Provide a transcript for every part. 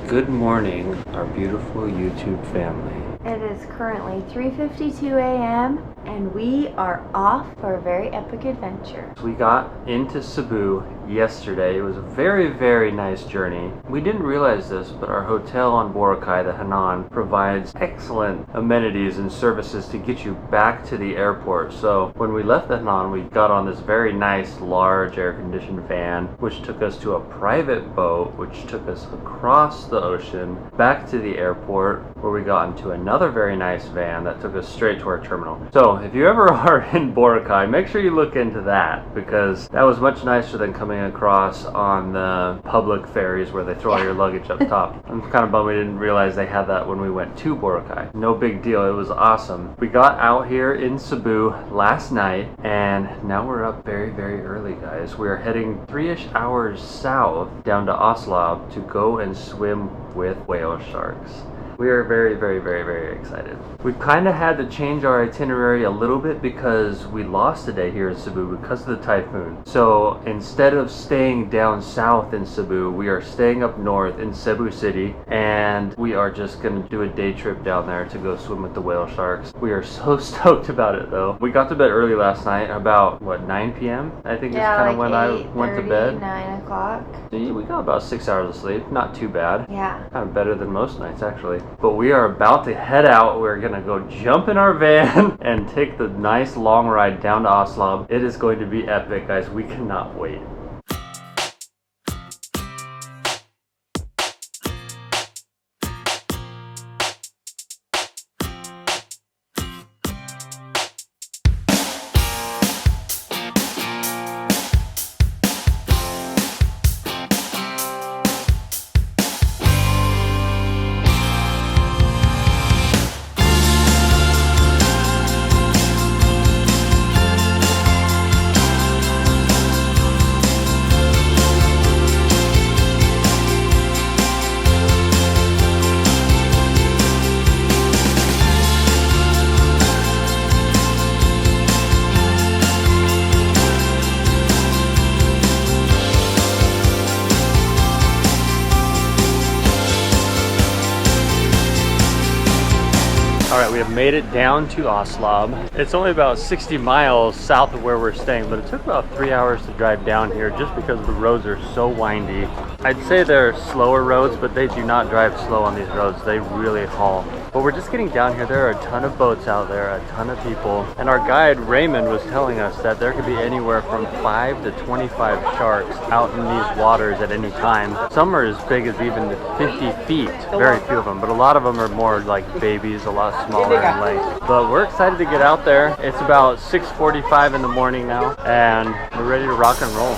Good morning, our beautiful YouTube family. It is currently 3:52 a.m. and we are off for a very epic adventure. We got into Cebu yesterday. It was a very, very nice journey. We didn't realize this, but our hotel on Boracay, the Hanan, provides excellent amenities and services to get you back to the airport. So when we left the Hanan, we got on this very nice, large, air-conditioned van, which took us to a private boat, which took us across the ocean, back to the airport, where we got into another very nice van that took us straight to our terminal. So if you ever are in Boracay, make sure you look into that, because that was much nicer than coming across on the public ferries where they throw all your luggage up top. I'm kind of bummed we didn't realize they had that when we went to Boracay. No big deal, it was awesome. We got out here in Cebu last night, and now we're up very, very early, guys. We're heading 3-ish hours south down to Oslob to go and swim with whale sharks. We are very, very, very, very excited. We kind of had to change our itinerary a little bit because we lost a day here in Cebu because of the typhoon. So instead of staying down south in Cebu, we are staying up north in Cebu City, and we are just gonna do a day trip down there to go swim with the whale sharks. We are so stoked about it though. We got to bed early last night, about what, 9 p.m. I think is kind of when I went to bed. 9 o'clock. See, we got about 6 hours of sleep, not too bad. Yeah. Kind of better than most nights actually. But we are about to head out. We're gonna go jump in our van and take the nice long ride down to Oslob. It is going to be epic, guys. We cannot wait. Alright, we have made it down to Oslob. It's only about 60 miles south of where we're staying, but it took about 3 hours to drive down here just because the roads are so windy. I'd say they're slower roads, but they do not drive slow on these roads. They really haul. But we're just getting down here. There are a ton of boats out there, a ton of people. And our guide, Raymond, was telling us that there could be anywhere from 5 to 25 sharks out in these waters at any time. Some are as big as even 50 feet. Very few of them, but a lot of them are more like babies, a lot smaller in length. But we're excited to get out there. It's about 6:45 in the morning now, and we're ready to rock and roll.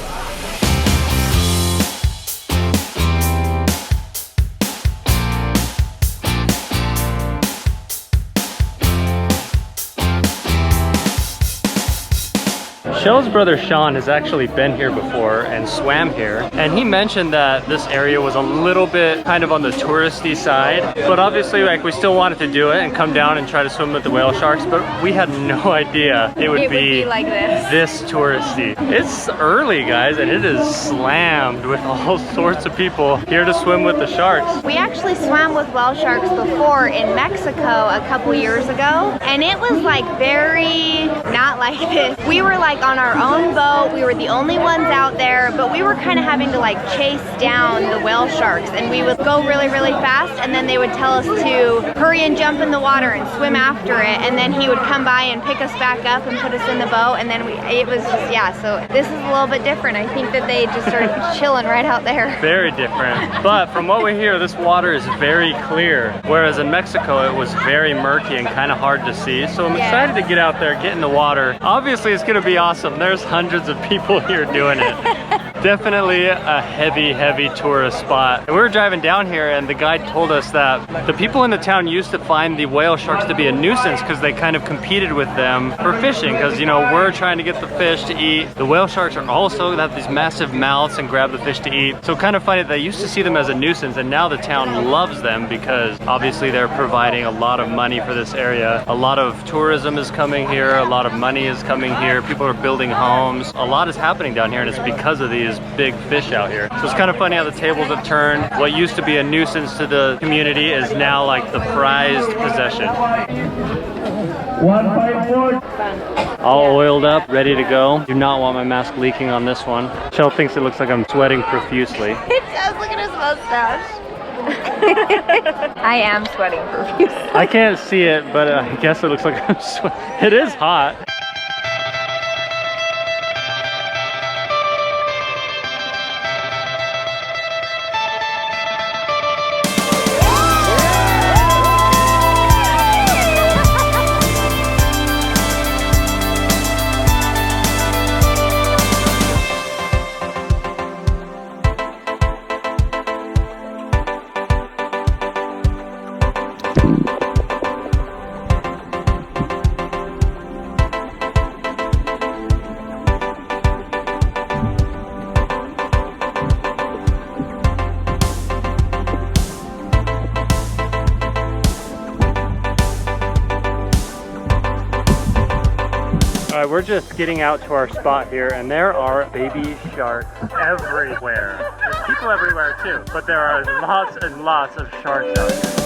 Chelle's brother Sean has actually been here before and swam here, and he mentioned that this area was a little bit kind of on the touristy side, but obviously like we still wanted to do it and come down and try to swim with the whale sharks, but we had no idea it would be like this touristy. It's early, guys, and it is slammed with all sorts of people here to swim with the sharks. We actually swam with whale sharks before in Mexico a couple years ago, and it was like very not like this. We were like on our own boat, we were the only ones out there, but we were kind of having to like chase down the whale sharks, and we would go really, really fast, and then they would tell us to hurry and jump in the water and swim after it, and then he would come by and pick us back up and put us in the boat, and then it was just, yeah, so this is a little bit different. I think that they just started chilling right out there. Very different, but from what we hear, this water is very clear, whereas in Mexico it was very murky and kind of hard to see, so I'm excited to get out there, get in the water. Obviously it's gonna be awesome. There's hundreds of people here doing it. Definitely a heavy, heavy tourist spot. And we were driving down here, and the guide told us that the people in the town used to find the whale sharks to be a nuisance because they kind of competed with them for fishing, because, you know, we're trying to get the fish to eat. The whale sharks are also have these massive mouths and grab the fish to eat. So kind of funny, they used to see them as a nuisance, and now the town loves them because obviously they're providing a lot of money for this area. A lot of tourism is coming here, a lot of money is coming here, people are building homes. A lot is happening down here, and it's because of these these big fish out here. So it's kind of funny how the tables have turned. What used to be a nuisance to the community is now like the prized possession. 154. All oiled up, ready to go. Do not want my mask leaking on this one. Chelle thinks it looks like I'm sweating profusely. It does, look at his mustache. I am sweating profusely. I can't see it, but I guess it looks like I'm sweating. It is hot. Alright, we're just getting out to our spot here, and there are baby sharks everywhere. There's people everywhere too, but there are lots and lots of sharks out here.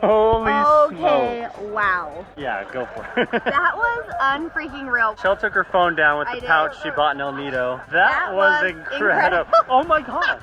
Holy Okay, smoke. wow. Yeah, go for it. That was unfreaking real. Chelle took her phone down with I the did. pouch she bought in El Nido. That was incredible. incredible. Oh my gosh.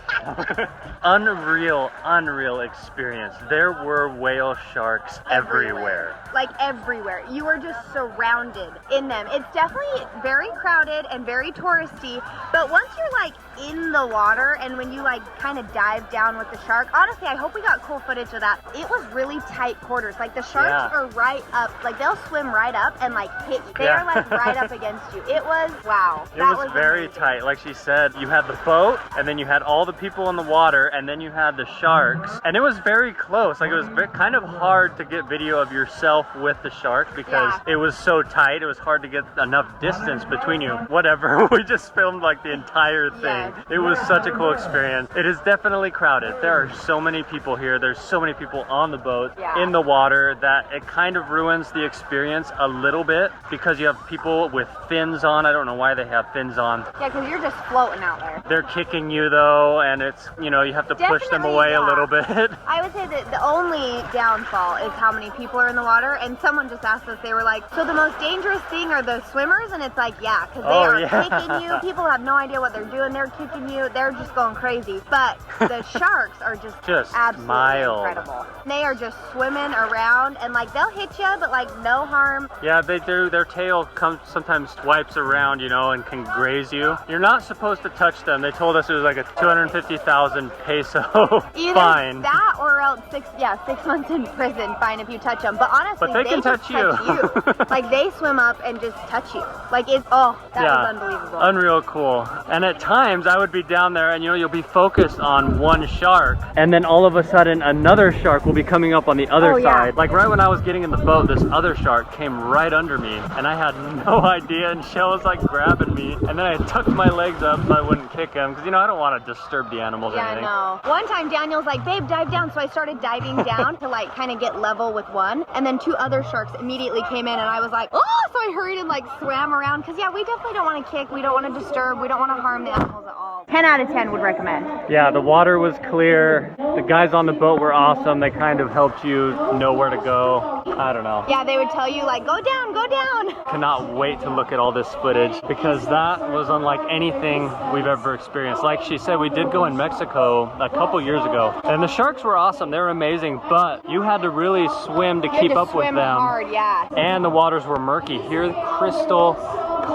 Unreal experience. There were whale sharks everywhere. Like everywhere. You were just surrounded in them. It's definitely very crowded and very touristy, but once you're like in the water and when you like kind of dive down with the shark, honestly, I hope we got cool footage of that. It was really tight quarters. Like the sharks are right up, like they'll swim right up and like hit you. They are like right up against you. It was, wow. It was very tight. Like she said, you had the boat and then you had all the people in the water and then you had the sharks, and it was very close. Like it was kind of hard to get video of yourself with the shark because it was so tight. It was hard to get enough distance between you. Whatever, we just filmed like the entire thing. It was such a cool experience. It is definitely crowded. There are so many people here. There's so many people on the boat, in the water, that it kind of ruins the experience a little bit because you have people with fins on. I don't know why they have fins on. Yeah, because you're just floating out there. They're kicking you though, and it's, you know, you have to push them away a little bit. I would say that the only downfall is how many people are in the water, and someone just asked us, they were like, so the most dangerous thing are the swimmers? And it's like, yeah, because they are kicking you. People have no idea what they're doing. They're kicking you. They're just going crazy. But the sharks are just absolutely incredible. They are just swimming around, and like they'll hit you, but like no harm. Yeah, they do. Their tail sometimes swipes around, you know, and can graze you. You're not supposed to touch them. They told us it was like a 250,000 peso fine. That or else 6 months in prison fine if you touch them. But honestly, they can touch you. Like they swim up and just touch you. Like it's, that was unbelievable. Unreal cool. And at times I would be down there and, you know, you'll be focused on one shark and then all of a sudden another shark will be coming up on the other side. Like right when I was getting in the boat, this other shark came right under me and I had no idea, and Chelle was like grabbing me, and then I tucked my legs up so I wouldn't kick him because, you know, I don't want to disturb the animals or anything. Yeah, no. One time Daniel's like, babe, dive down. So I started diving down to like kind of get level with one, and then 2 other sharks immediately came in and I was like, oh, so I hurried and like swam around because we definitely don't want to kick, we don't want to disturb, we don't want to harm the animals at all. 10 out of 10 would recommend. Yeah, the water was clear. The guys on the boat were awesome. They kind of helped you know where to go. I don't know. Yeah, they would tell you like, go down, go down. Cannot wait to look at all this footage because that was unlike anything we've ever experienced. Like she said, we did go in Mexico a couple years ago and the sharks were awesome. They were amazing, but you had to really swim to keep up with them. Hard, and the waters were murky. Here, crystal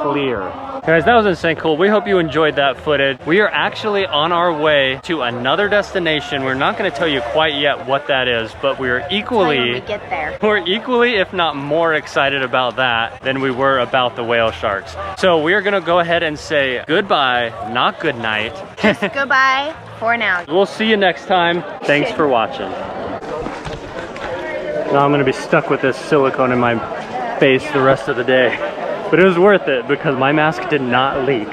clear. Guys, that was insane cool. We hope you enjoyed that footage. We are actually on our way to another destination. We're not going to tell you quite yet what that is, but we're equally, when we get there. We're equally, if not more excited about that than we were about the whale sharks. So we are going to go ahead and say goodbye, not good night. Just goodbye for now. We'll see you next time. Thanks for watching. Now I'm going to be stuck with this silicone in my face the rest of the day. But it was worth it because my mask did not leak.